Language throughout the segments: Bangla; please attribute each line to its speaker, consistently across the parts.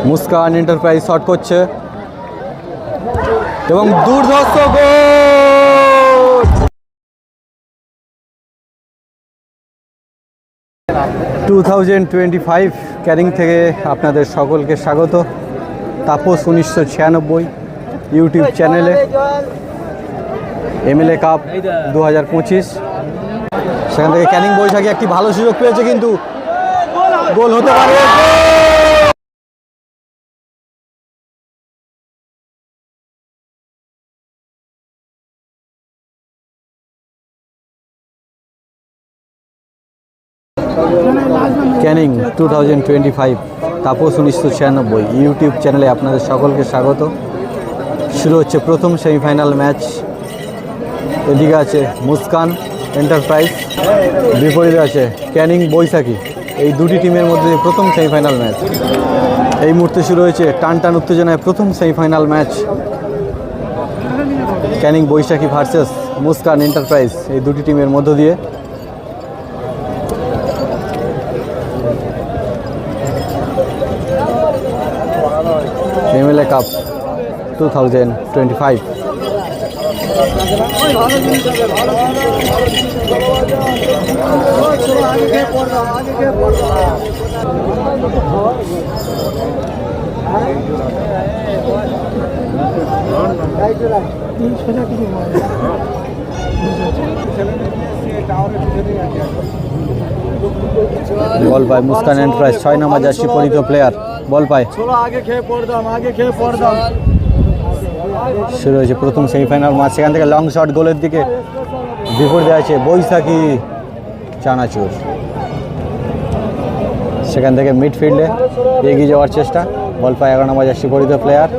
Speaker 1: মুস্কান এন্টারপ্রাইজ শট করছে এবং দুর্ধর্ষ গোল। 2025 ক্যানিং থেকে আপনাদের সকলকে স্বাগত। তাপস 1996 ইউটিউব চ্যানেলে এমএলএ কাপ 2025। সেখান থেকে ক্যানিং বৈশাখী একটি ভালো সুযোগ পেয়েছে, কিন্তু গোল হতে পারে। ক্যানিং 2025 তাপস 1996 ইউটিউব চ্যানেলে আপনাদের সকলকে স্বাগত। শুরু হচ্ছে প্রথম সেমিফাইনাল ম্যাচ। এদিকে আছে মুস্কান এন্টারপ্রাইজ, বিপরীতে আছে ক্যানিং বৈশাখী। এই দুটি টিমের মধ্যে প্রথম সেমিফাইনাল ম্যাচ এই মুহূর্তে শুরু হয়েছে। টান টান উত্তেজনায় প্রথম সেমিফাইনাল ম্যাচ ক্যানিং বৈশাখী ভার্সেস মুস্কান এন্টারপ্রাইজ, এই দুটি টিমের মধ্য দিয়ে। MLA cup 2025। বল পায় মুস্কান এন্টারপ্রাইজ, 6 নম্বর জার্সি পরিহিত প্লেয়ার বল পায়। শুরু হয়েছে প্রথম সেমিফাইনাল ম্যাচ। সেখান থেকে লং শট গোলের দিকে, বিপরীতে আছে বৈশাখী চানাচুর। সেখান থেকে মিডফিল্ডে এগিয়ে যাওয়ার চেষ্টা, বল পায় 11 নম্বর জার্সি পরিহিত প্লেয়ার।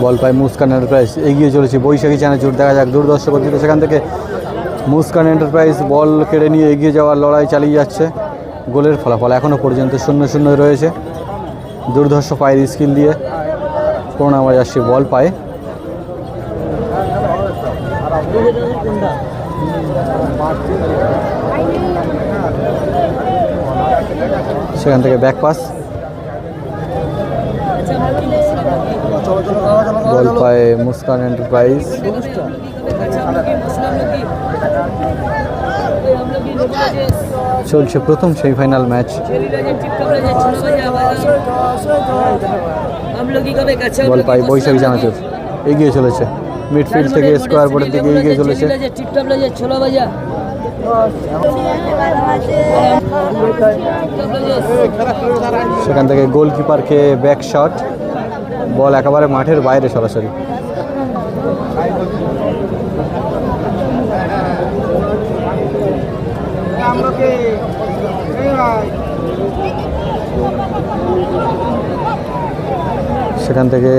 Speaker 1: বল পায় মুস্কান এন্টারপ্রাইজ, এগিয়ে চলেছে বৈশাখী চানাচুর। দেখা যাক দুর্ধর্ষ গতিতে সেখান থেকে মুস্কান এন্টারপ্রাইজ বল কেড়ে নিয়ে এগিয়ে যাওয়ার লড়াই চালিয়ে যাচ্ছে। গোলের ফলাফল এখনও পর্যন্ত 0-0 রয়েছে। দুর্ধর্ষ পায়ের স্কিল দিয়ে 15 নম্বর জার্সি বল পায়। সেখান থেকে ব্যাক পাস, বল পায় মুস্কান এন্টারপ্রাইজ। চলছে প্রথম সেমিফাইনাল ম্যাচ। বল পায় বৈশাখী চানাচুর, এগিয়ে চলেছে মিডফিল্ড থেকে স্কোয়ার বোর্ডের দিকে এগিয়ে চলেছে। সেখান থেকে গোলকিপারকে ব্যাক শট, বল একেবারে মাঠের বাইরে সরাসরি। সেখান থেকে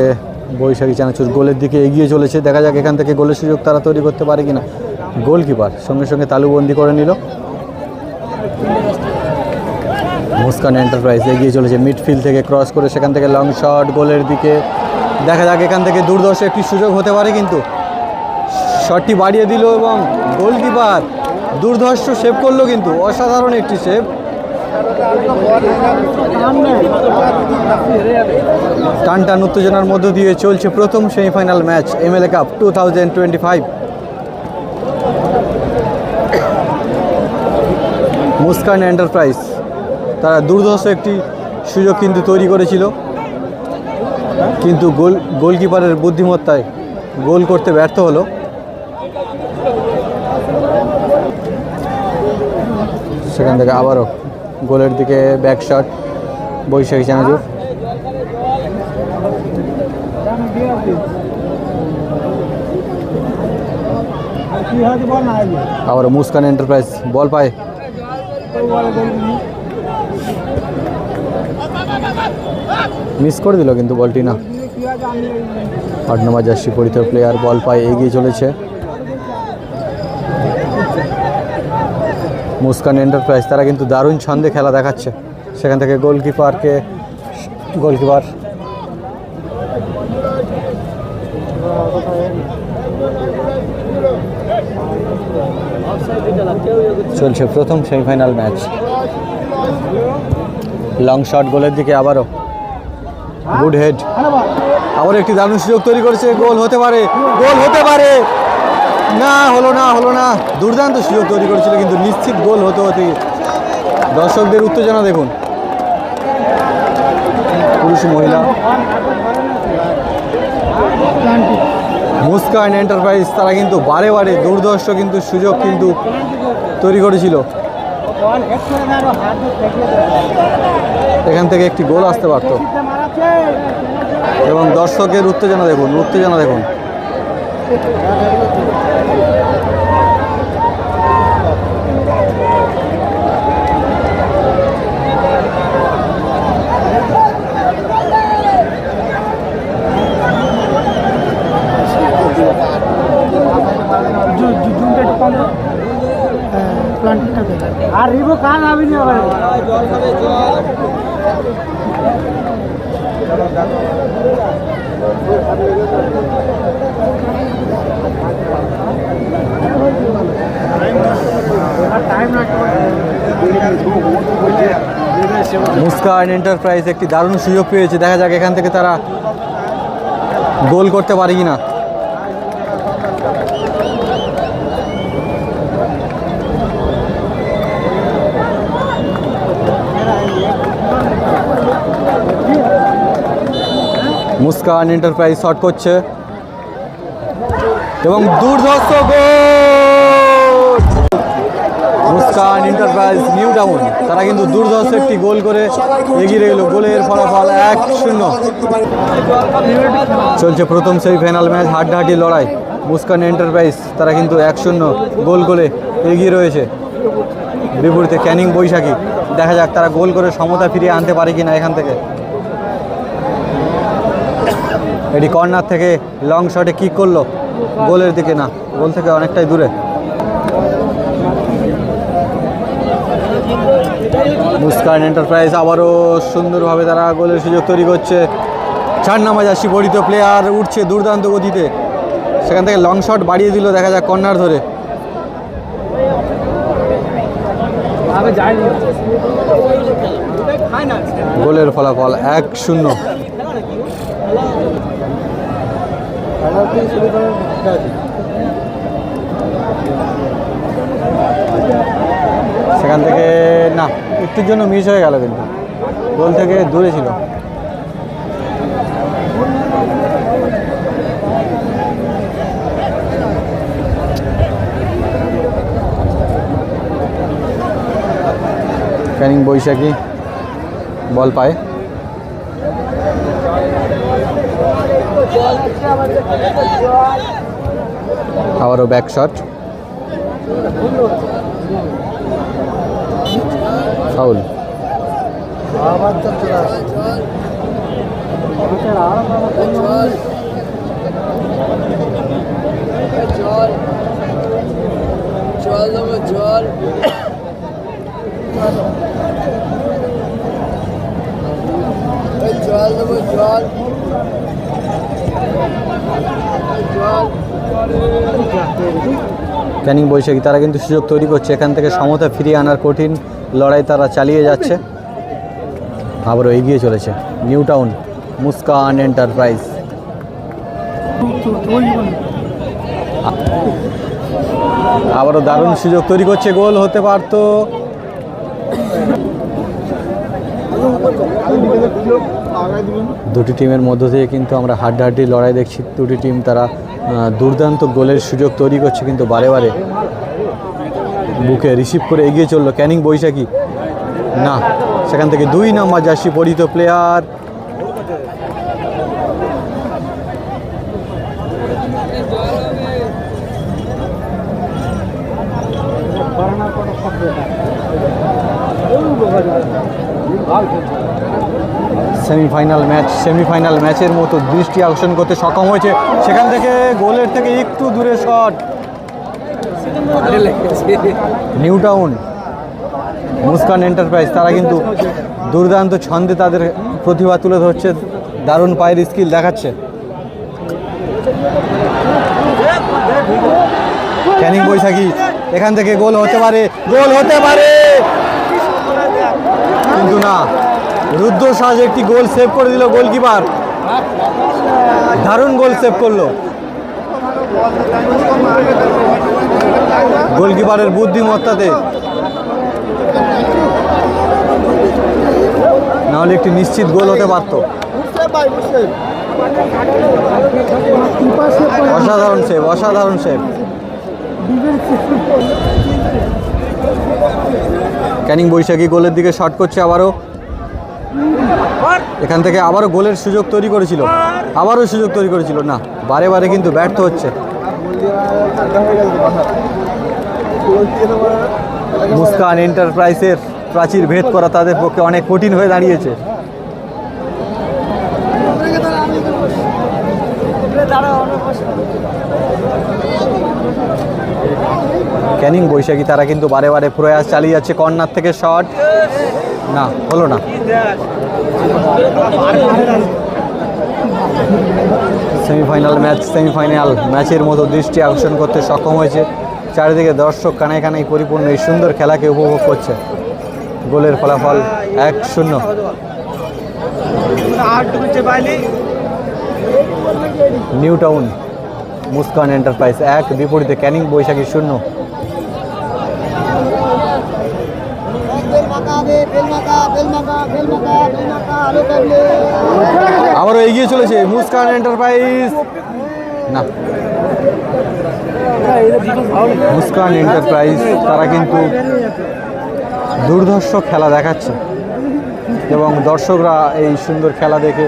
Speaker 1: বৈশাখী চানাচুর গোলের দিকে এগিয়ে চলেছে। দেখা যাক এখান থেকে গোলের সুযোগ তারা তৈরি করতে পারে কিনা। গোলকিপার সঙ্গে সঙ্গে তালুবন্দি করে নিল। মুস্কান এন্টারপ্রাইজ এগিয়ে চলেছে মিডফিল্ড থেকে ক্রস করে, সেখান থেকে লং শট গোলের দিকে। দেখা যাক এখান থেকে দুর্ধর্ষ একটি সুযোগ হতে পারে, কিন্তু শটটি বাড়িয়ে দিল এবং গোলকিপার দুর্ধর্ষ সেভ করলো, কিন্তু অসাধারণ একটি সেভ। টান টান উত্তেজনার মধ্য দিয়ে চলছে প্রথম semifinal match MLA cup 2025। Muskan enterprise তারা দুর্ধর্ষ একটি সুযোগ কিন্তু তৈরি করেছিল, কিন্তু গোলকিপারের বুদ্ধিমত্তায় গোল করতে ব্যর্থ হলো। সেখান থেকে আবারও গোলের দিকে ব্যাক শট বৈশাখী চানাচুর। আবারও মুস্কান এন্টারপ্রাইজ বল পায়, মিস করে দিল কিন্তু বলটি না। 8 নম্বর জার্সি পরিত প্লেয়ার বল পায়, এগিয়ে চলেছে। মুস্কান এন্টারপ্রাইজ তারা কিন্তু দারুণ ছন্দে খেলা দেখাচ্ছে। সেখান থেকে গোলকিপার চলছে প্রথম সেমিফাইনাল ম্যাচ। লং শট গোলের দিকে, আবারও গুড হেড, আবার একটি দারুণ সুযোগ তৈরি করেছে। গোল হতে পারে, না হলো না। দুর্দান্ত সুযোগ তৈরি করেছিল, কিন্তু নিশ্চিত গোল হতে দর্শকদের উত্তেজনা দেখুন। পুরুষ মহিলা মুস্কান এন্টারপ্রাইজ তারা কিন্তু বারে দুর্ধর্ষ কিন্তু সুযোগ কিন্তু তৈরি করেছিল। এখান থেকে একটি গোল আসতে পারত, এবং দর্শকের উত্তেজনা দেখুন।
Speaker 2: আর রিবো কান আবি না ভাই
Speaker 1: মুস্কান এন্টারপ্রাইজ একটি দারুণ সুযোগ পেয়েছে, দেখা যাক এখান থেকে তারা গোল করতে পারে কিনা। মুস্কান এন্টারপ্রাইজ শট করছে এবং দুর্ধর্ষ গোল। মুস্কান এন্টারপ্রাইজ নিউ টাউন তারা কিন্তু দুর্ধর্ষ একটি গোল করে এগিয়ে গেল। গোলের ফলাফল 1-0। চলছে প্রথম সেমিফাইনাল ম্যাচ, হাড্ডাহাড্ডি লড়াই। মুস্কান এন্টারপ্রাইজ তারা কিন্তু 1-0 গোল করে এগিয়ে রয়েছে। বিপরীতে ক্যানিং বৈশাখী, দেখা যাক তারা গোল করে সমতা ফিরিয়ে আনতে পারে কিনা এখান থেকে। এটি কর্নার থেকে লং শটে কিক করলো, গোলের দিকে না, গোল থেকে অনেকটাই দূরে। মুস্কান এন্টারপ্রাইজ আবারও সুন্দরভাবে তারা গোলের সুযোগ তৈরি করছে। 4 নম্বর জার্সি পরিত প্লেয়ার উঠছে দুর্দান্ত গতিতে, সেখান থেকে লং শট বাড়িয়ে দিল, দেখা যাক কর্নার ধরে। গোলের ফলাফল 1-0। সেখান থেকে না, একটুর জন্য মিস হয়ে গেল, কিন্তু গোল থেকে দূরে ছিল। ক্যানিং বৈশাখী বল পায়, আবারও ব্যাক শট, ফাউল। ক্যানিং বৈশাখী তারা কিন্তু সুযোগ তৈরি করছে, এখান থেকে সমতা ফিরিয়ে আনার কঠিন লড়াই তারা চালিয়ে যাচ্ছে। আবারও এগিয়ে চলেছে নিউ টাউন মুস্কান এন্টারপ্রাইজ। আবারও দারুণ সুযোগ তৈরি করছে, গোল হতে পারত। দুটি টিমের মধ্য থেকে কিন্তু আমরা হাড্ডাহাড্ডি লড়াই দেখছি। দুটি টিম তারা দুর্দান্ত গোলের সুযোগ তৈরি করছে, কিন্তু বারে বুকে রিসিভ করে এগিয়ে চললো ক্যানিং বৈশাখী। না, সেখান থেকে 2 নম্বর জার্সি পরিহিত প্লেয়ার সেমিফাইনাল ম্যাচের মতো দৃষ্টি আকর্ষণ করতে সক্ষম হয়েছে। সেখান থেকে গোলের থেকে একটু দূরে shot. New town Muskan enterprise তারা কিন্তু দুর্দান্ত ছন্দে তাদের প্রতিভা তুলে ধরছে, দারুণ পায়ের স্কিল দেখাচ্ছে। ক্যানিং বৈশাখী এখান থেকে গোল হতে পারে, কিন্তু না, রুদ্রসাজ একটি গোল সেভ করে দিল গোলকিপার, দারুণ গোল সেভ করলো গোলকিপারের বুদ্ধিমত্তাতে। নাহলে একটি নিশ্চিত গোল হতে পারত। অসাধারণ সেভ। ক্যানিং বৈশাখী গোলের দিকে শট করছে আবারও। এখান থেকে আবারও গোলের সুযোগ তৈরি করেছিল, না, বারে কিন্তু ব্যর্থ হচ্ছে। মুস্কান এন্টারপ্রাইজের প্রাচীর ভেদ করা তাদের পক্ষে অনেক কঠিন হয়ে দাঁড়িয়েছে। ক্যানিং বৈশাখী তারা কিন্তু বারে প্রয়াস চালিয়ে যাচ্ছে। কর্নার থেকে শট, না, হলো না। সেমিফাইনাল ম্যাচের মতো দৃষ্টি আকর্ষণ করতে সক্ষম হয়েছে। চারিদিকে দর্শক কানায় কানায় পরিপূর্ণ এই সুন্দর খেলাকে উপভোগ করছে। গোলের ফলাফল 1-0। নিউ টাউন মুস্কান এন্টারপ্রাইজ 1, বিপরীতে ক্যানিং বৈশাখী 0। আবারও এগিয়ে চলেছে মুস্কান এন্টারপ্রাইজ, না, মুস্কান এন্টারপ্রাইজ তারা কিন্তু দুর্ধর্ষ খেলা দেখাচ্ছে এবং দর্শকরা এই সুন্দর খেলা দেখে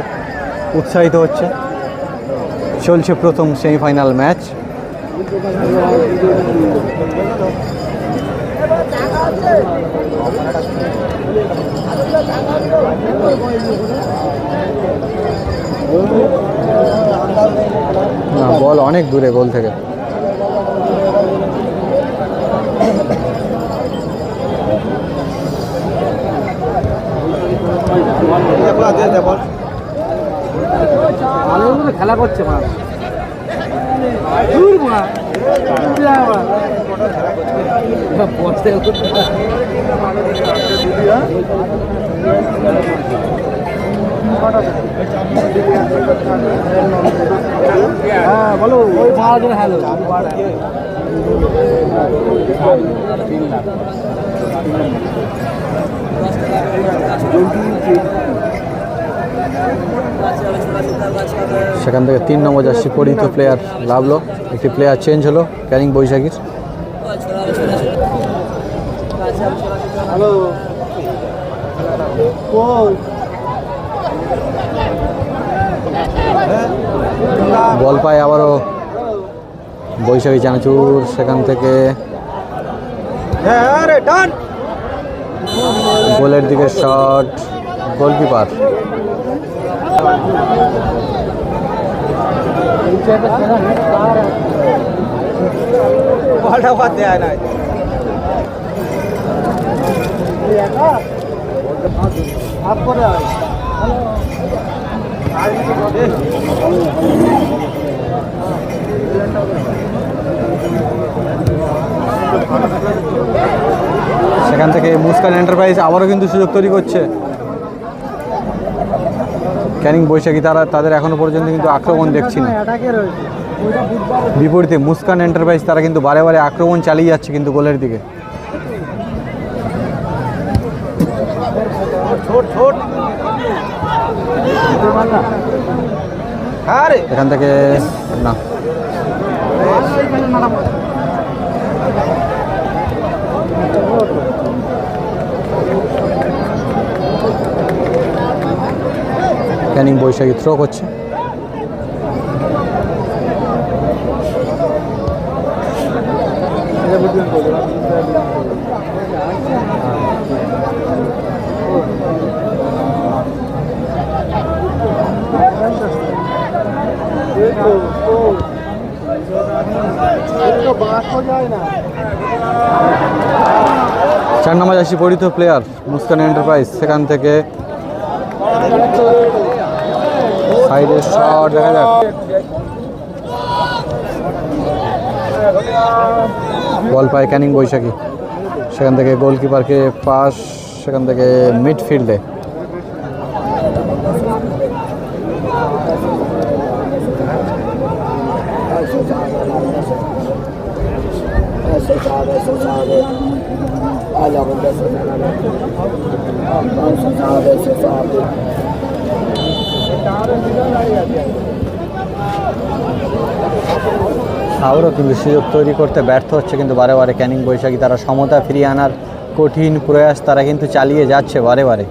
Speaker 1: উৎসাহিত হচ্ছে। চলছে প্রথম সেমিফাইনাল ম্যাচ। বল অনেক দূরে গোল থেকে।
Speaker 2: খেলা করছে হ্যাঁ বলো, ওই হ্যালো
Speaker 1: সেখান থেকে 3 নম্বর জার্সি পরিহিত প্লেয়ার লাভলো, একটি প্লেয়ার চেঞ্জ হলো ক্যানিং বৈশাখীর। বল পায় আবারও বৈশাখী চানাচুর, সেখান থেকে গোলের দিকে শট, গোলকিপার। সেখান থেকে মুস্কান এন্টারপ্রাইজ আবারও কিন্তু সুযোগ তৈরি করছে। ক্যানিং বৈশাখী তাদের এখনো পর্যন্ত কিন্তু আক্রমণ দেখছি না। বিপরীতে মুস্কান এন্টারপ্রাইজ তারা কিন্তু বারে আক্রমণ চালিয়ে যাচ্ছে কিন্তু গোলের দিকে। এখান থেকে না, ক্যানিং বৈশাখী থ্রো করছে। 4 নম্বর জার্সি পরিহিত প্লেয়ার মুস্কান এন্টারপ্রাইজ, সেখান থেকে সাইডে শট দেখা যাক। বল পায় ক্যানিং বৈশাখী, সেখান থেকে গোলকিপারকে পাস, সেখান থেকে মিডফিল্ডে আবারও কিন্তু সুযোগ তৈরি করতে ব্যর্থ হচ্ছে কিন্তু বারে বারে ক্যানিং বৈশাখী। তারা সমতা ফিরিয়ে আনার কঠিন প্রয়াস তারা কিন্তু চালিয়ে যাচ্ছে বারে বারে।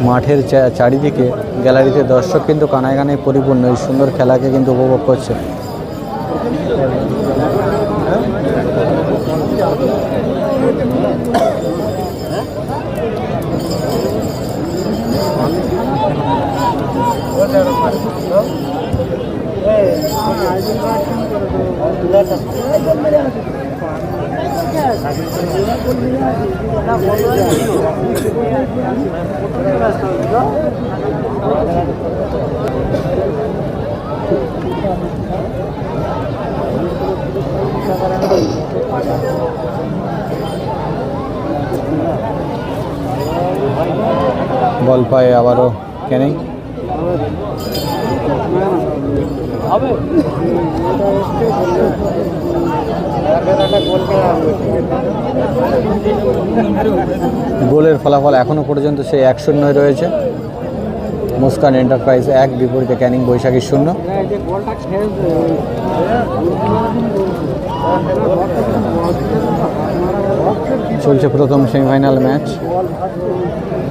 Speaker 1: মাঠের চারিদিকে গ্যালারিতে দর্শক কিন্তু কানায় কানায় পরিপূর্ণ, এই সুন্দর খেলাকে কিন্তু উপভোগ করছে। বল পায় আবারও ক্যানিং। গোলের ফলাফল এখনো পর্যন্ত সেই 1-0 রয়েছে। মুস্কান এন্টারপ্রাইজ 1, বিপরীতে ক্যানিং বৈশাখী 0। চলছে প্রথম semifinal match.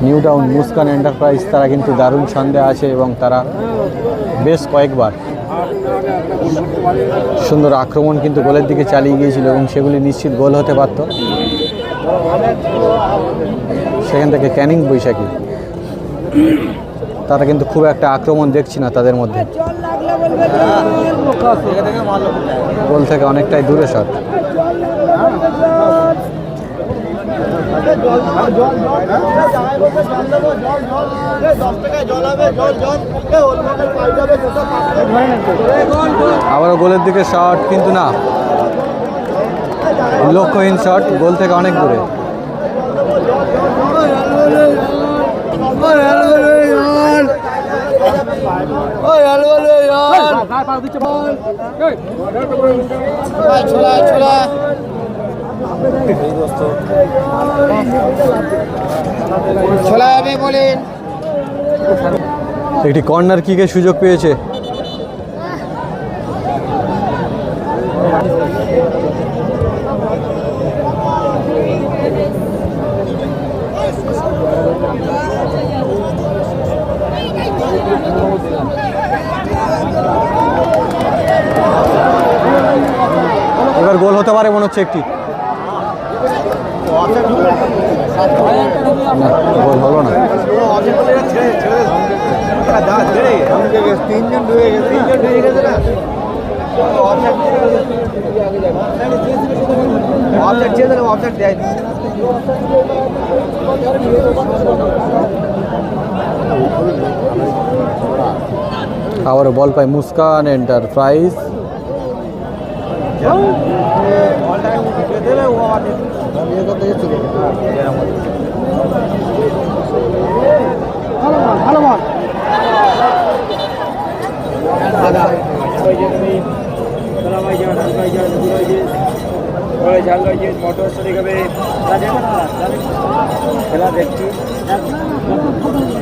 Speaker 1: New town Muskan enterprise তারা কিন্তু দারুণ ছন্দে আছে এবং তারা বেশ কয়েকবার সুন্দর আক্রমণ কিন্তু গোলের দিকে চালিয়ে গিয়েছিল এবং সেগুলি নিশ্চিত গোল হতে পারত। সেখান থেকে ক্যানিং বৈশাখী তারা কিন্তু খুব একটা আক্রমণ দেখছি না তাদের মধ্যে। গোল থেকে অনেকটাই দূরে শট। আবারও গোলের দিকে শট, কিন্তু না, লক্ষ্যহীন শট, গোল থেকে অনেক দূরে। একটি কর্নার কিকের সুযোগ পেয়েছে। এবার গোল হতে পারে মনে হচ্ছে একটি। না, গোল হলো না। আবার বল পায় মুস্কান এন্টারপ্রাইজ।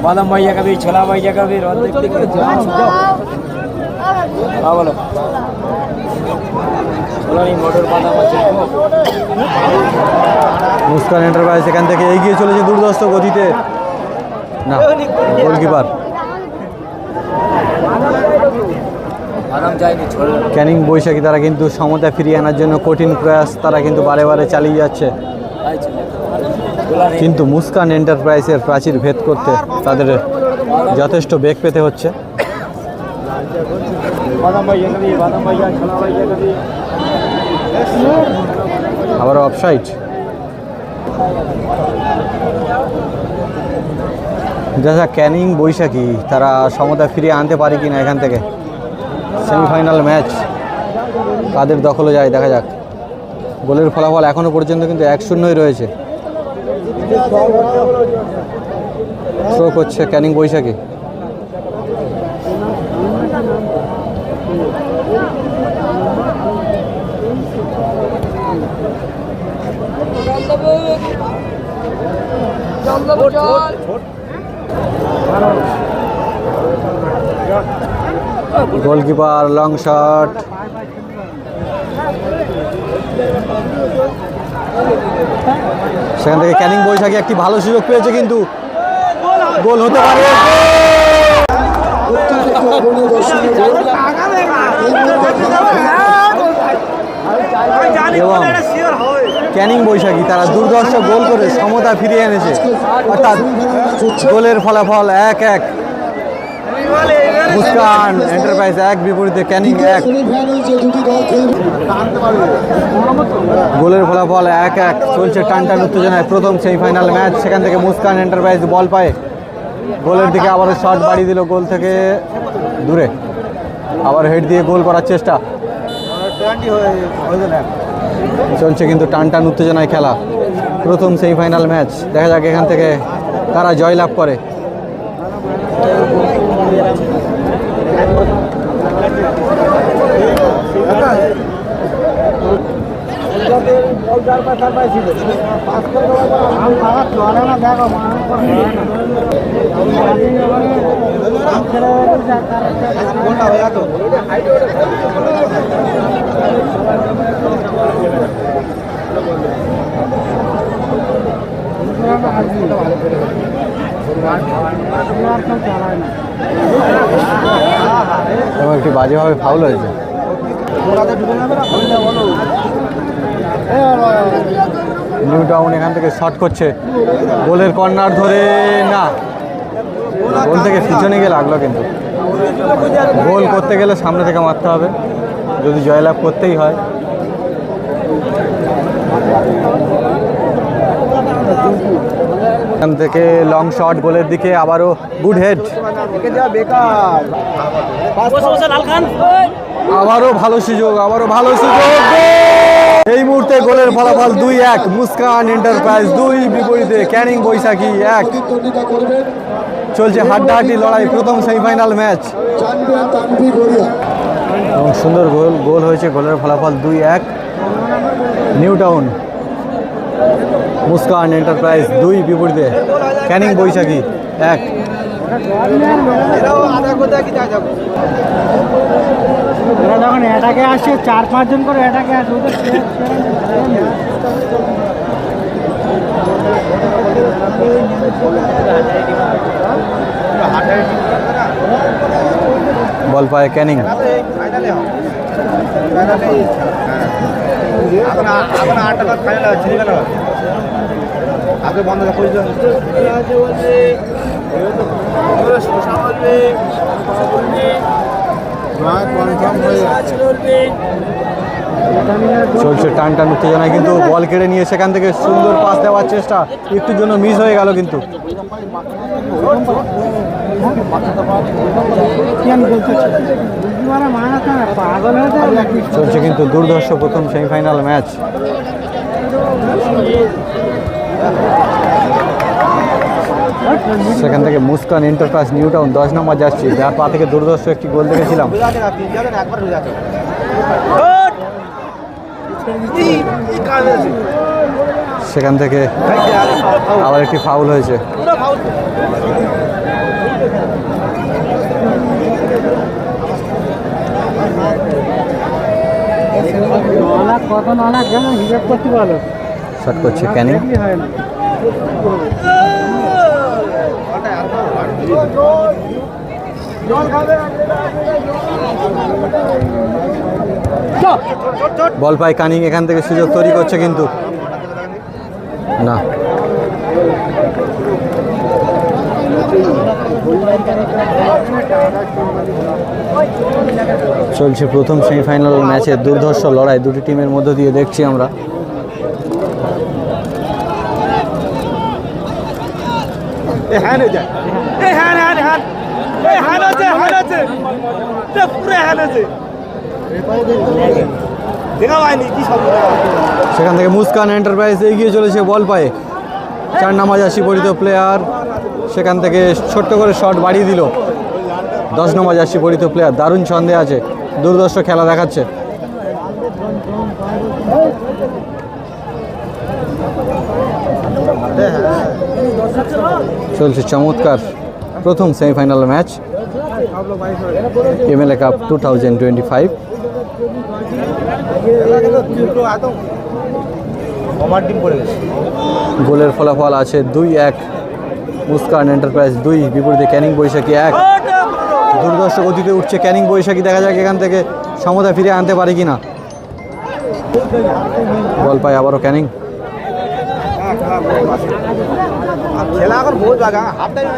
Speaker 2: बादाम भैया का भी, छोला भैया का भी, रोज देखते हाँ बोलो छोला नहीं मोटर बादाम আছে।
Speaker 1: মুস্কান এন্টারপ্রাইজ এখান থেকে এগিয়ে চলেছে দুর্ধর্ষ গতিতে। না, গোলকিপার
Speaker 2: বাদাম যায়নি ছোলা
Speaker 1: ক্যানিং বৈশাখী তারা কিন্তু সমতা ফিরিয়ে আনার জন্য কঠিন প্রয়াস তারা কিন্তু বারে বারে চালিয়ে যাচ্ছে, কিন্তু মুস্কান এন্টারপ্রাইজের প্রাচীর ভেদ করতে তাদের যথেষ্ট বেগ পেতে হচ্ছে।
Speaker 2: বাদাম ভাইয়া কবি বাদাম ভাইয়া ছোলা ভাইয়া কবি
Speaker 1: আবার অফসাইড। দেখা ক্যানিং বৈশাখী তারা সমতা ফিরিয়ে আনতে পারে কি না এখান থেকে। সেমিফাইনাল ম্যাচ কাদের দখলে যায় দেখা যাক। গোলের ফলাফল এখনও পর্যন্ত কিন্তু 1-0 রয়েছে। থ্রো করছে ক্যানিং বৈশাখী। গোলকিপার লং শট, সেখান থেকে ক্যানিং বৈশাখী একটি ভালো সুযোগ পেয়েছে, কিন্তু গোল হতে পারে। এবং ক্যানিং বৈশাখী তারা দুর্ধর্ষ গোল করে সমতা ফিরিয়ে এনেছে, অর্থাৎ গোলের ফলাফল 1-1। মুস্কান এন্টারপ্রাইজ 1 বিপরীতে ক্যানিং 1। গোলের ফলাফল 1-1। চলছে টানটান উত্তেজনায় প্রথম সেমিফাইনাল ম্যাচ। সেখান থেকে মুস্কান এন্টারপ্রাইজ বল পায়, গোলের দিকে আবারও শট বাড়িয়ে দিল গোল থেকে দূরে, আবার হেড দিয়ে গোল করার চেষ্টা চলছে, কিন্তু টানটান উত্তেজনায় খেলা প্রথম সেমিফাইনাল ম্যাচ। দেখা যাক এখান থেকে তারা জয়লাভ করে। এবং একটি বাজেভাবে ফাউল হয়েছে। নিউ টাউন এখান থেকে শট করছে, গোলের কর্নার ধরে না, গোল থেকে পিছনে গিয়ে লাগলো, কিন্তু গোল করতে গেলে সামনে থেকে মারতে হবে যদি জয়লাভ করতেই হয়। এখান থেকে লং শট গোলের দিকে, আবারও গুড হেড, আবারও ভালো সুযোগ, আবারও ভালো সুযোগ। এই মুহূর্তে গোলের ফলাফল 2-1। মুস্কান এন্টারপ্রাইজ 2 বিপরীতে ক্যানিং বৈশাখী 1। চলছে হাড্ডাহাড্ডি লড়াই প্রথম সেমিফাইনাল ম্যাচ। এবং সুন্দর গোল হয়েছে, গোলের ফলাফল 2-1। নিউ টাউন মুস্কান এন্টারপ্রাইজ 2 বিপরীতে ক্যানিং বৈশাখী 1।
Speaker 2: যখন অ্যাটাকে আসছে 4-5 জন করে অ্যাটাকে আসে,
Speaker 1: বল পায় ক্যানিং। চলছে টান টান উত্তেজনায়, কিন্তু বল কেড়ে নিয়ে সেখান থেকে সুন্দর পাস দেওয়ার চেষ্টা, একটুর জন্য মিস হয়ে গেল। কিন্তু চলছে কিন্তু দুর্ধর্ষ প্রথম সেমিফাইনাল ম্যাচ। সেখান থেকে মুস্কান এন্টারপ্রাইজ নিউ টাউন 10 নম্বর যাচ্ছি, যার পা থেকে দুর্ধর্ষ একটি গোল দেখেছিলাম। সেখান থেকে আবার একটি ফাউল হয়েছে। শট করছে ক্যানিং। বল পায় কানিং, এখান থেকে সুযোগ তৈরি করছে কিন্তু না। চলছে প্রথম সেমিফাইনাল ম্যাচে দুর্ধর্ষ লড়াই দুটি টিমের মধ্য দিয়ে দেখছি আমরা। সেখান থেকে মুস্কান এন্টারপ্রাইজ এগিয়ে চলেছে বল পায়ে, 4 নম্বর জার্সি পরিহিত প্লেয়ার সেখান থেকে ছোট্ট করে শট বাড়িয়ে দিল। 10 নম্বর জার্সি পরিহিত প্লেয়ার দারুণ ছন্দে আছে, দুর্ধর্ষ খেলা দেখাচ্ছে। চলছে চমৎকার প্রথম সেমিফাইনাল ম্যাচ এমএলএ কাপ 2025। গোলের ফলাফল আছে 2-1, মুস্কান এন্টারপ্রাইজ 2, বিপরীতে ক্যানিং বৈশাখী 1। দুর্ধর্ষ গতিতে উঠছে ক্যানিং বৈশাখী, দেখা যাক এখান থেকে সমতা ফিরে আনতে পারে কিনা। বল পায় আবারও ক্যানিং।
Speaker 3: খেলা এখন বহুত জায়গা হাফ টাইম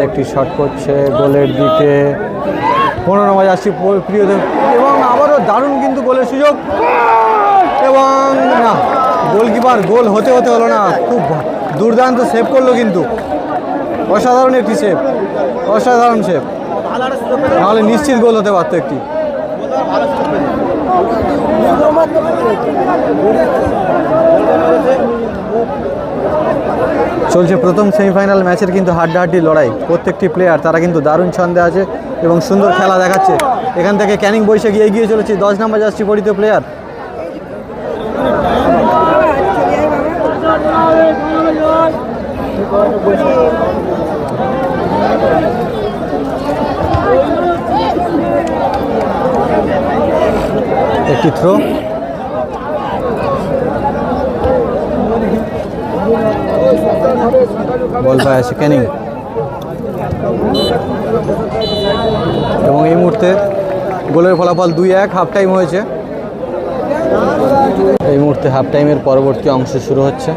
Speaker 1: একটি শট করছে গোলের দিকে, 15 নম্বর আসছি প্রিয়দেব, এবং আবারও দারুণ কিন্তু গোলের সুযোগ, এবং না গোলকিপার গোল হতে হলো না। খুব দুর্দান্ত সেভ করলো কিন্তু, অসাধারণ একটি সেভ, অসাধারণ সেভ, নাহলে নিশ্চিত গোল হতে পারতো একটি। চলছে প্রথম সেমিফাইনাল ম্যাচের কিন্তু হাড্ডাহাড্ডি লড়াই, প্রত্যেকটি প্লেয়ার তারা কিন্তু দারুণ ছন্দে আছে এবং সুন্দর খেলা দেখাচ্ছে। এখান থেকে ক্যানিং বৈশাখী এগিয়ে চলেছে, 10 নম্বর জার্সি পরিহিত প্লেয়ার। একটি থ্রো, বল পায় আছে ক্যানিং, এবং এই মুহূর্তে গোলের ফলাফল 2-1, হাফ টাইম হয়েছে। এই মুহূর্তে হাফ টাইমের পরবর্তী অংশ শুরু হচ্ছে।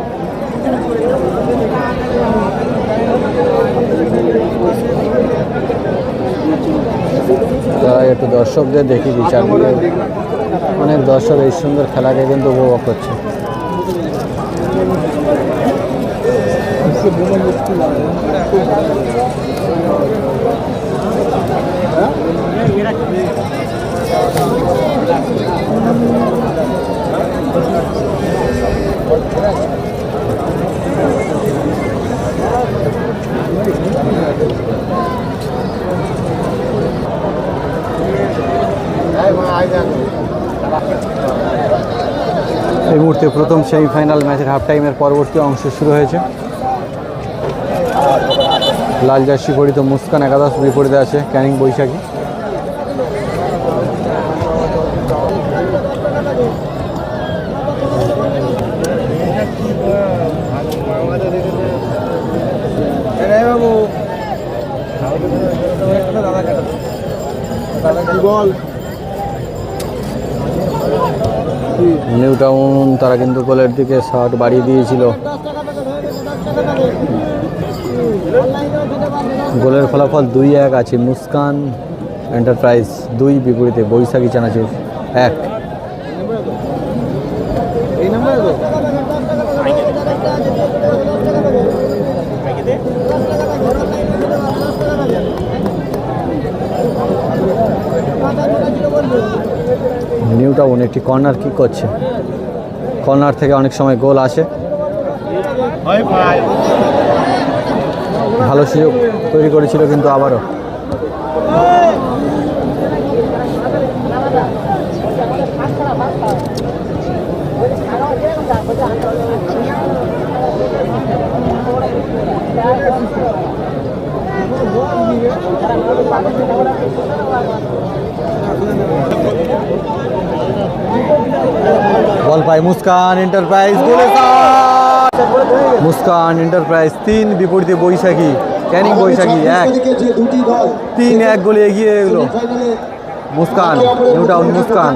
Speaker 1: একটু দর্শকদের দেখি বিচার করে, অনেক দর্শক এই সুন্দর খেলাকে কিন্তু উপভোগ করছে। এই মুহূর্তে প্রথম সেমিফাইনাল ম্যাচের হাফ টাইমের পরবর্তী অংশ শুরু হয়েছে। লাল জার্সি পরিহিত মুস্কান একাদশ, বিপরীতে আছে ক্যানিং বৈশাখী। নিউ টাউন তারা কিন্তু গোলের দিকে শট বাড়িয়ে দিয়েছিল। গোলের ফলাফল 2-1 আছে, মুস্কান এন্টারপ্রাইজ 2, বিপরীতে বৈশাখী চানাচুর 1। নিউ টাউন একটি কর্নার কিক করছে, কর্নার থেকে অনেক সময় গোল আসে। ভালো সুযোগ তৈরি করেছিল কিন্তু আবারও বল পায় মুস্কান এন্টারপ্রাইজ, মুস্কান এন্টারপ্রাইজ 3, বিপরীতে বৈশাখী ক্যানিং বৈশাখী 1, 3-1 গোলে এগিয়ে এলো Muskan, new town Muskan.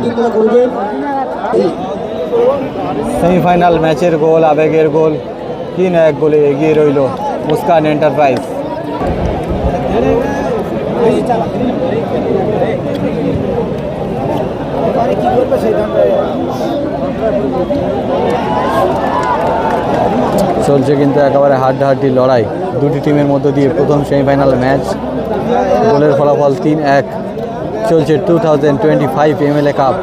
Speaker 1: Semifinal ম্যাচের গোল, আবেগের গোল, 3-1 গোলে এগিয়ে রইল মুস্কান এন্টারপ্রাইজ। চলছে কিন্তু একেবারে হাড্ডাহাড্ডি লড়াই দুটি টিমের মধ্য দিয়ে প্রথম সেমিফাইনাল ম্যাচ। গোলের ফলাফল 3-1। চলছে 2025 MLA কাপ।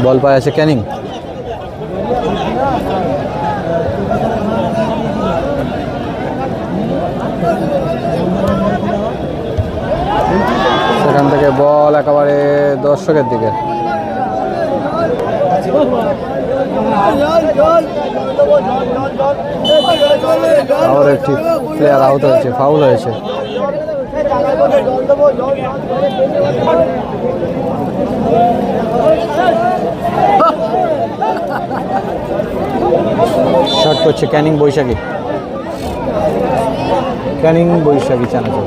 Speaker 1: বল পায় আছে ক্যানিং, সেখান থেকে বল একেবারে দর্শকের দিকে। আবার একটি প্লেয়ার আউট হয়েছে, ফাউল হয়েছে। শট করছে ক্যানিং বৈশাখী, ক্যানিং বৈশাখী চানাচুর।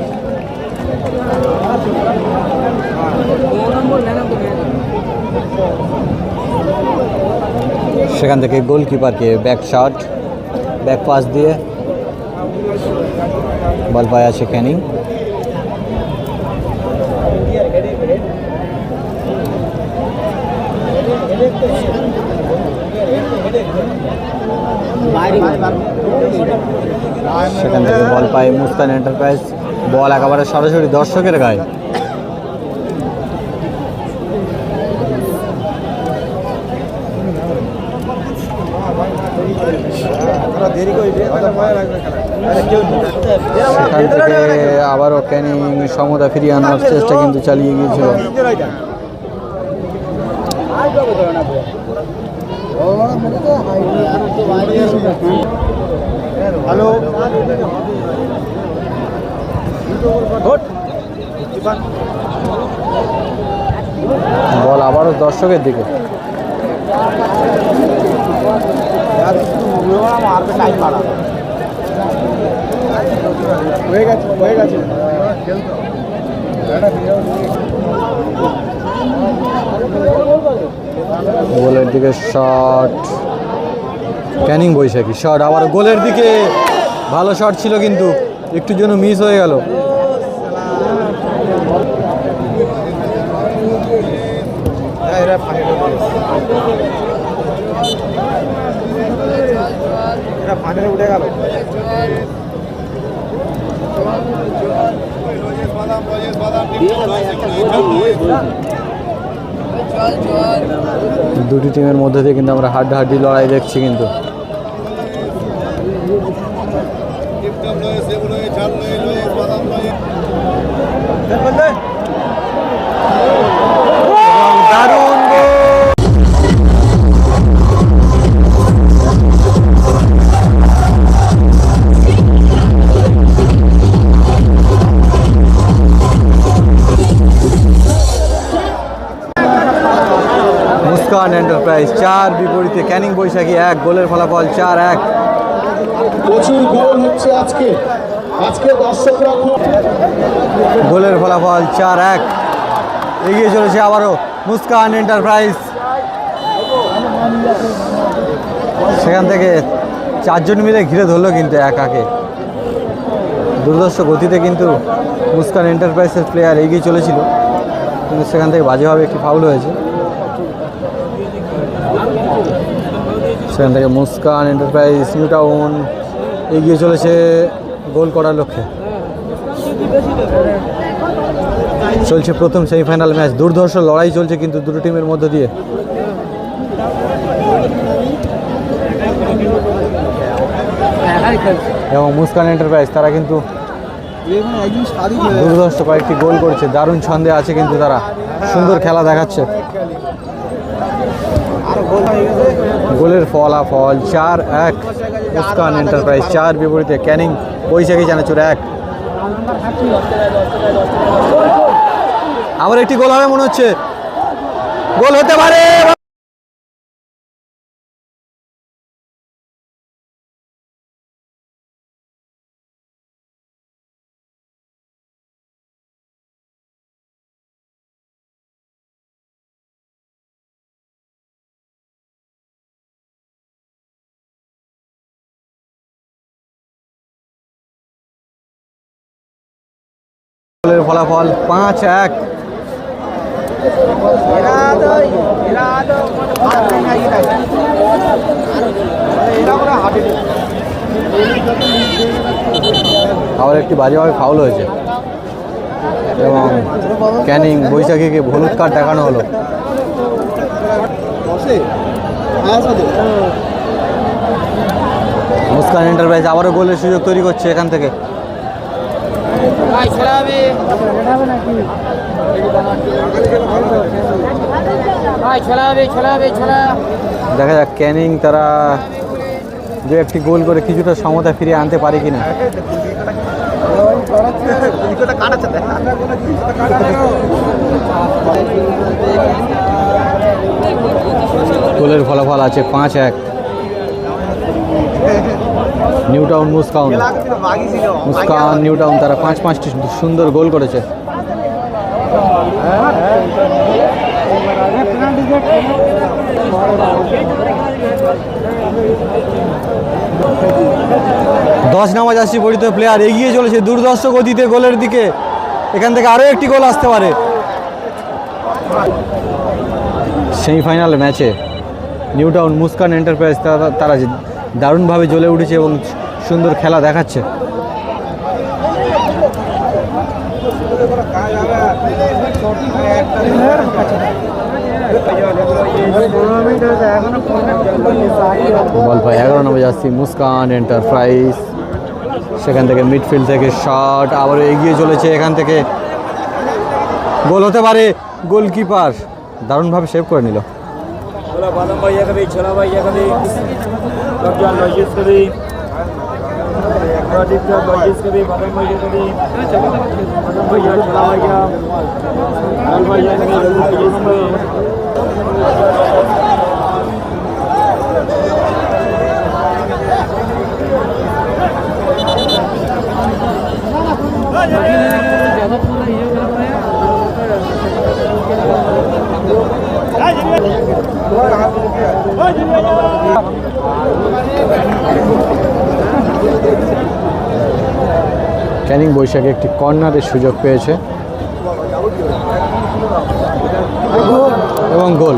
Speaker 1: সেখান থেকে গোলকিপারকে ব্যাক শট, ব্যাক পাস দিয়ে বল পায় আছে ক্যানিং। সেখান থেকে বল পায় মুস্কান এন্টারপ্রাইজ, বল একেবারে সরাসরি দর্শকের গায়ে। সেখান থেকে আবারও ক্যানিং সমতা ফিরিয়ে আনার চেষ্টা কিন্তু চালিয়ে গিয়েছিল।
Speaker 3: হ্যালো,
Speaker 1: বল আবারও দর্শকের দিকে। গোলের দিকে শট, ক্যানিং বৈশাখী শট, আবার গোলের দিকে। ভালো শট ছিল কিন্তু একটু জন্য মিস হয়ে গেল।
Speaker 3: উঠে গেল।
Speaker 1: দুটি টিমের মধ্যে দিয়ে কিন্তু আমরা হাড্ডাহাড্ডি লড়াই দেখছি কিন্তু। দারুণ গোল! মুস্কান এন্টারপ্রাইজ 4, বিপরীতে ক্যানিং বৈশাখী 1। গোলের ফলাফল 4-1।
Speaker 4: প্রচুর গোল হচ্ছে আজকে দর্শকরা
Speaker 1: গোলের ফলাফল 4-1। এগিয়ে চলেছে আবারও মুস্কান এন্টারপ্রাইজ। সেখান থেকে 4 জন মিলে ঘিরে ধরলো কিন্তু একাকে। দুর্ধর্ষ গতিতে কিন্তু মুস্কান এন্টারপ্রাইজের প্লেয়ার এগিয়ে চলেছিল, কিন্তু সেখান থেকে বাজেভাবে একটি ফাউল হয়েছে। সেখান থেকে মুস্কান এন্টারপ্রাইজ নিউ টাউন এগিয়ে চলেছে গোল করার লক্ষ্যে। চলছে প্রথম সেমিফাইনাল ম্যাচ, দুর্ধর্ষ লড়াই চলছে কিন্তু দুটো টিমের মধ্য দিয়ে। এবং মুস্কান এন্টারপ্রাইজ তারা কিন্তু দুর্ধর্ষ কয়েকটি গোল করছে, দারুণ ছন্দে আছে কিন্তু তারা, সুন্দর খেলা দেখাচ্ছে। গোলের ফলাফল 4-1। মুস্কান এন্টারপ্রাইজ 4, বিপরীতে ক্যানিং বৈশাখী চানাচুর 1। আবার একটি গোল হবে মনে হচ্ছে, গোল হতে পারে। গোলের ফলাফল 5-1। আবার একটি বাজেভাবে ফাউল হয়েছে এবং ক্যানিং বৈশাখীকে হলুদ কার্ড দেখানো হলো। মুস্কান এন্টারপ্রাইজ আবারও গোলের সুযোগ তৈরি করছে এখান থেকে। দেখা যাক ক্যানিং তারা দু একটি গোল করে কিছুটা সমতা ফিরিয়ে আনতে পারে কিনা। গোলের ফলাফল আছে 5-1। New town Muskan new town তারা 5-5টি সুন্দর গোল করেছে। দশ নাম্বার জার্সি পরিহিত প্লেয়ার এগিয়ে চলেছে দুর্ধর্ষ গতিতে গোলের দিকে। এখান থেকে আরও একটি গোল আসতে পারে। সেমিফাইনাল ম্যাচে নিউ টাউন মুস্কান এন্টারপ্রাইজ তারা দারুণভাবে জ্বলে উঠেছে এবং সুন্দর খেলা দেখাচ্ছে। বল পায় 11 নম্বর জার্সি মুস্কান এন্টারপ্রাইজ। সেখান থেকে মিডফিল্ড থেকে শট, আবার এগিয়ে চলেছে। এখান থেকে গোল হতে পারে। গোলকিপার দারুণভাবে সেভ করে নিল। ক্যানিং বৈশাখী একটি কর্নারের সুযোগ পেয়েছে এবং গোল।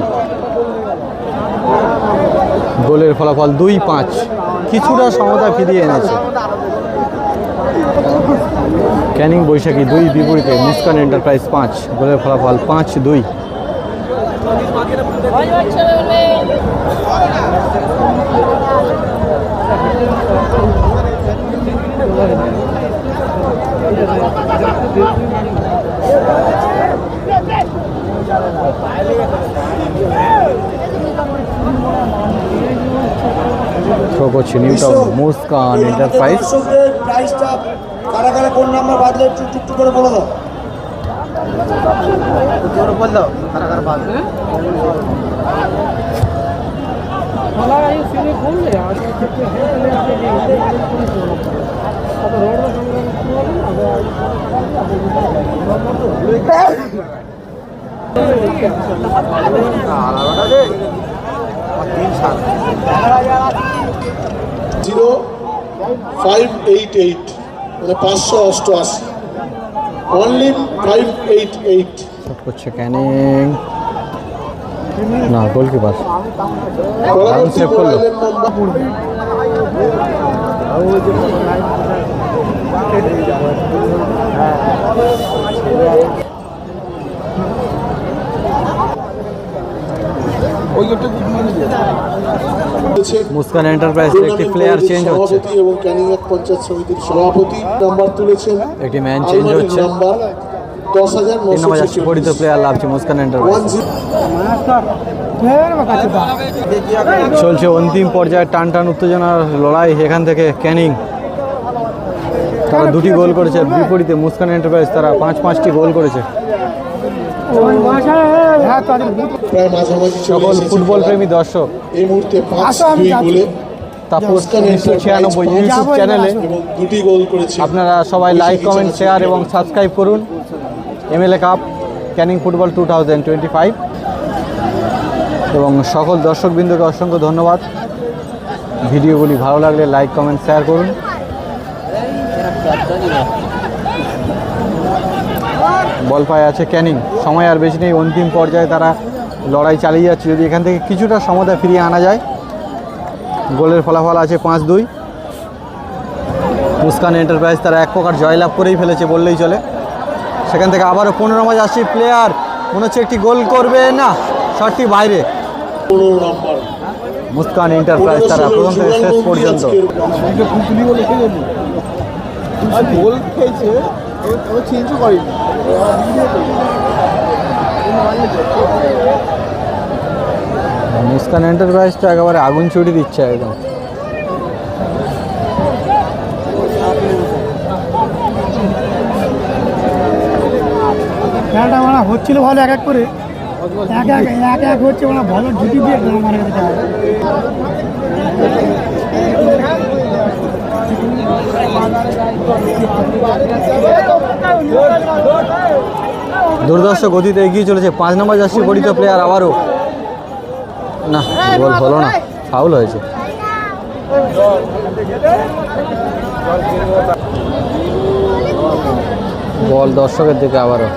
Speaker 1: গোলের ফলাফল 2-5, কিছুটা সমতা ফিরিয়ে এনেছে। ক্যানিং বৈশাখী 2 বিপরীতে মুস্কান এন্টারপ্রাইজ 5। গোলের ফলাফল 5-2। থ্রো করছে নিউ টাউন মুস্কান এন্টারপ্রাইজ।
Speaker 4: প্রাইসটা কারা কারা কোন নাম্বার বাদলে একটু টুকটু করে বলে দাও। জিরো 588 মানে 588 অনলি 588।
Speaker 1: করছে ক্যানিং, না গোলকিপার সেভ করলো। মুস্কান এন্টারপ্রাইজ একটি প্লেয়ার চেঞ্জ হচ্ছে
Speaker 4: এবং ক্যানিং পঞ্চায়েত সমিতির সভাপতি নাম্বার তুলেছেন।
Speaker 1: একটি ম্যান চেঞ্জ হচ্ছে।
Speaker 4: 10,900
Speaker 1: পরিচিত প্লেয়ার লাভছে মুস্কান এন্টারপ্রাইজ। চলছে অন্তিম পর্যায়ে টান টান উত্তেজনার লড়াই। এখান থেকে ক্যানিং তারা 2টি গোল করেছে, বিপরীতে মুস্কান এন্টারপ্রাইজ তারা 5-5টি গোল করেছে।
Speaker 2: হ্যাঁ তাদের
Speaker 5: প্রায় মাঝামাঝি চলে
Speaker 1: সকল
Speaker 5: এসেছে
Speaker 1: ফুটবল
Speaker 5: খেলা।
Speaker 1: প্রেমী দর্শক
Speaker 5: এই মুহূর্তে
Speaker 2: আসো, আমি
Speaker 5: 5-2
Speaker 2: যাচ্ছি।
Speaker 5: গোলে
Speaker 1: তাপস
Speaker 5: মুস্কান
Speaker 1: 1996 ইউটিউব
Speaker 2: যাবো,
Speaker 1: চ্যানেলে
Speaker 2: আসো।
Speaker 5: এবং 2টি গোল করেছে।
Speaker 1: আপনারা সবাই লাইক কমেন্ট শেয়ার এবং সাবস্ক্রাইব করুন। এমএলএ কাপ ক্যানিং ফুটবল 2025 এবং সকল দর্শকবৃন্দকে অসংখ্য ধন্যবাদ। ভিডিওগুলি ভালো লাগলে লাইক কমেন্ট শেয়ার করুন। বল পায়ে আছে ক্যানিং, সময় আর বেশি নেই, অন্তিম পর্যায়ে তারা লড়াই চালিয়ে যাচ্ছে। যদি এখান থেকে কিছুটা সমতা ফিরিয়ে আনা যায়, গোলের ফলাফল আছে 5-2। মুস্কান এন্টারপ্রাইজ তারা এক প্রকার জয়লাভ করেই ফেলেছে বললেই চলে। সেখান থেকে আবারও 15 নম্বর আসছে প্লেয়ার, মনে হচ্ছে একটি গোল করবে না, শটটি বাইরে।
Speaker 5: 15 নম্বর
Speaker 1: মুস্কান এন্টারপ্রাইজ তারা প্রথম থেকে শেষ পর্যন্ত
Speaker 3: গোল খেয়েছে চেঞ্জও করেনি।
Speaker 1: মুস্কান এন্টারপ্রাইজ তো একেবারে আগুন ছুটি দিচ্ছে একদম।
Speaker 2: খেলাটা মানে হচ্ছিল ভালো এক এক করে, এক এক হচ্ছে মানে ভালো জুটি দিয়ে আমার কাছে
Speaker 1: দুর্দর্শ গতিতে এগিয়ে চলেছে 5 নম্বর জার্সি পরিচিত প্লেয়ার, আবারও না, গোল হলো না, ফাউল হয়েছে। বল দর্শকের দিকে আবারও।